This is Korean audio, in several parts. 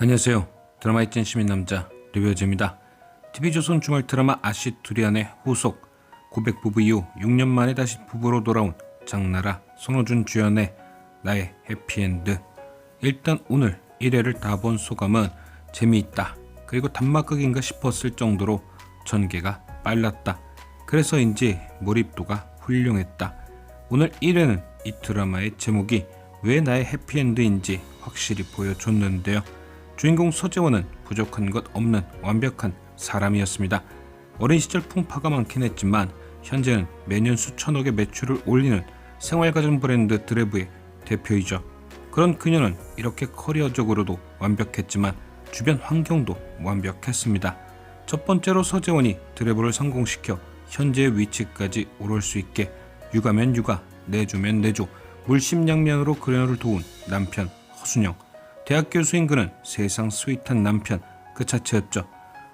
안녕하세요. 드라마의 찐 시민남자 리뷰어즈입니다. TV조선 주말 드라마 아시투리안의 후속 고백 부부 이후 6년 만에 다시 부부로 돌아온 장나라, 손호준 주연의 나의 해피엔드. 일단 오늘 1회를 다 본 소감은 재미있다, 그리고 단막극인가 싶었을 정도로 전개가 빨랐다, 그래서인지 몰입도가 훌륭했다. 오늘 1회는 이 드라마의 제목이 왜 나의 해피엔드인지 확실히 보여줬는데요. 주인공 서재원은 부족한 것 없는 완벽한 사람이었습니다. 어린 시절 풍파가 많긴 했지만 현재는 매년 수천억의 매출을 올리는 생활가전 브랜드 드레브의 대표이죠. 그런 그녀는 이렇게 커리어적으로도 완벽했지만 주변 환경도 완벽했습니다. 첫 번째로 서재원이 드레브를 성공시켜 현재의 위치까지 오를 수 있게 육아면 육아, 내조면 내조, 물심양면으로 그녀를 도운 남편 허순영. 대학 교수인 그는 세상 스윗한 남편 그 자체였죠.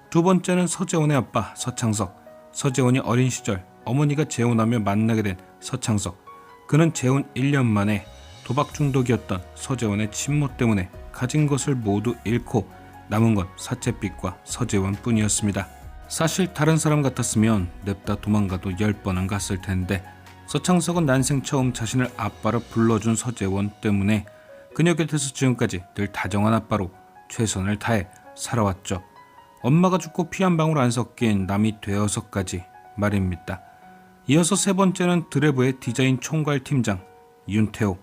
두 번째는 서재원의 아빠 서창석. 서재원이 어린 시절 어머니가 재혼하며 만나게 된 서창석. 그는 재혼 1년 만에 도박 중독이었던 서재원의 친모 때문에 가진 것을 모두 잃고 남은 건 사채빚과 서재원 뿐이었습니다. 사실 다른 사람 같았으면 냅다 도망가도 10번은 갔을 텐데 서창석은 난생 처음 자신을 아빠로 불러준 서재원 때문에 그녀 곁에서 지금까지 늘 다정한 아빠로 최선을 다해 살아왔죠. 엄마가 죽고 피 한 방울 안 섞인 남이 되어서까지 말입니다. 이어서 세 번째는 드레브의 디자인 총괄 팀장 윤태호.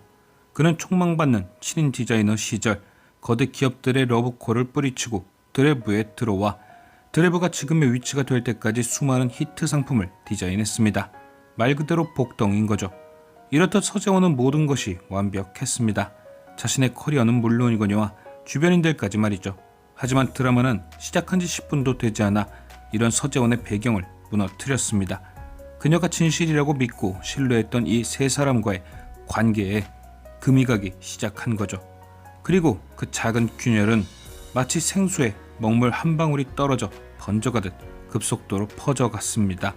그는 촉망받는 신인 디자이너 시절 거대 기업들의 러브콜을 뿌리치고 드레브에 들어와 드레브가 지금의 위치가 될 때까지 수많은 히트 상품을 디자인했습니다. 말 그대로 복덩인 거죠. 이렇듯 서재원은 모든 것이 완벽했습니다. 자신의 커리어는 물론이거니와 주변인들까지 말이죠. 하지만 드라마는 시작한 지 10분도 되지 않아 이런 서재원의 배경을 무너뜨렸습니다. 그녀가 진실이라고 믿고 신뢰했던 이 세 사람과의 관계에 금이 가기 시작한 거죠. 그리고 그 작은 균열은 마치 생수에 먹물 한 방울이 떨어져 번져가듯 급속도로 퍼져갔습니다.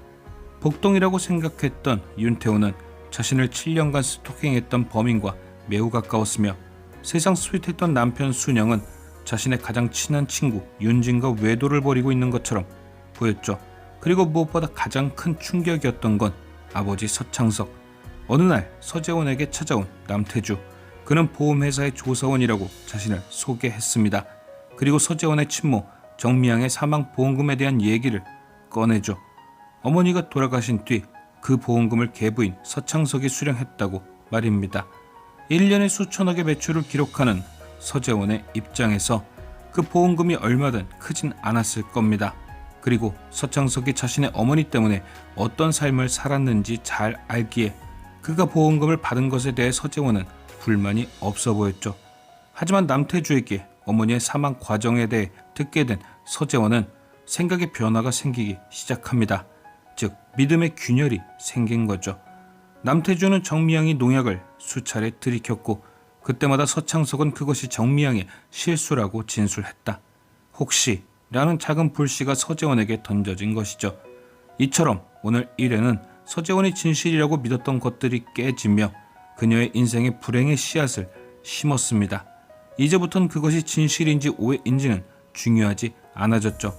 복덩이라고 생각했던 윤태호는 자신을 7년간 스토킹했던 범인과 매우 가까웠으며 세상 스윗했던 남편 순영은 자신의 가장 친한 친구 윤진과 외도를 벌이고 있는 것처럼 보였죠. 그리고 무엇보다 가장 큰 충격이었던 건 아버지 서창석. 어느 날 서재원에게 찾아온 남태주. 그는 보험회사의 조사원이라고 자신을 소개했습니다. 그리고 서재원의 친모 정미양의 사망 보험금에 대한 얘기를 꺼내죠. 어머니가 돌아가신 뒤 그 보험금을 계부인 서창석이 수령했다고 말입니다. 1년에 수천억의 매출을 기록하는 서재원의 입장에서 그 보험금이 얼마든 크진 않았을 겁니다. 그리고 서창석이 자신의 어머니 때문에 어떤 삶을 살았는지 잘 알기에 그가 보험금을 받은 것에 대해 서재원은 불만이 없어 보였죠. 하지만 남태주에게 어머니의 사망 과정에 대해 듣게 된 서재원은 생각의 변화가 생기기 시작합니다. 즉 믿음의 균열이 생긴 거죠. 남태주는 정미양이 농약을 수차례 들이켰고 그때마다 서창석은 그것이 정미양의 실수라고 진술했다. 혹시 라는 작은 불씨가 서재원에게 던져진 것이죠. 이처럼 오늘 1회는 서재원이 진실이라고 믿었던 것들이 깨지며 그녀의 인생의 불행의 씨앗을 심었습니다. 이제부턴 그것이 진실인지 오해인지는 중요하지 않아졌죠.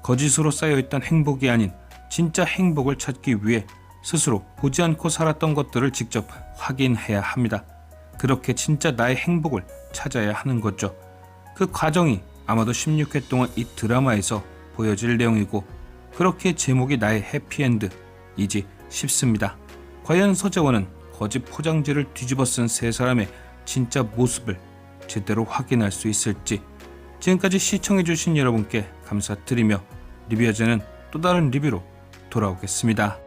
거짓으로 쌓여있던 행복이 아닌 진짜 행복을 찾기 위해 스스로 보지 않고 살았던 것들을 직접 확인해야 합니다. 그렇게 진짜 나의 행복을 찾아야 하는 거죠. 그 과정이 아마도 16회 동안 이 드라마에서 보여질 내용이고 그렇게 제목이 나의 해피엔드이지 싶습니다. 과연 서재원은 거짓 포장지를 뒤집어 쓴 세 사람의 진짜 모습을 제대로 확인할 수 있을지. 지금까지 시청해주신 여러분께 감사드리며 리뷰어즈는 또 다른 리뷰로 돌아오겠습니다.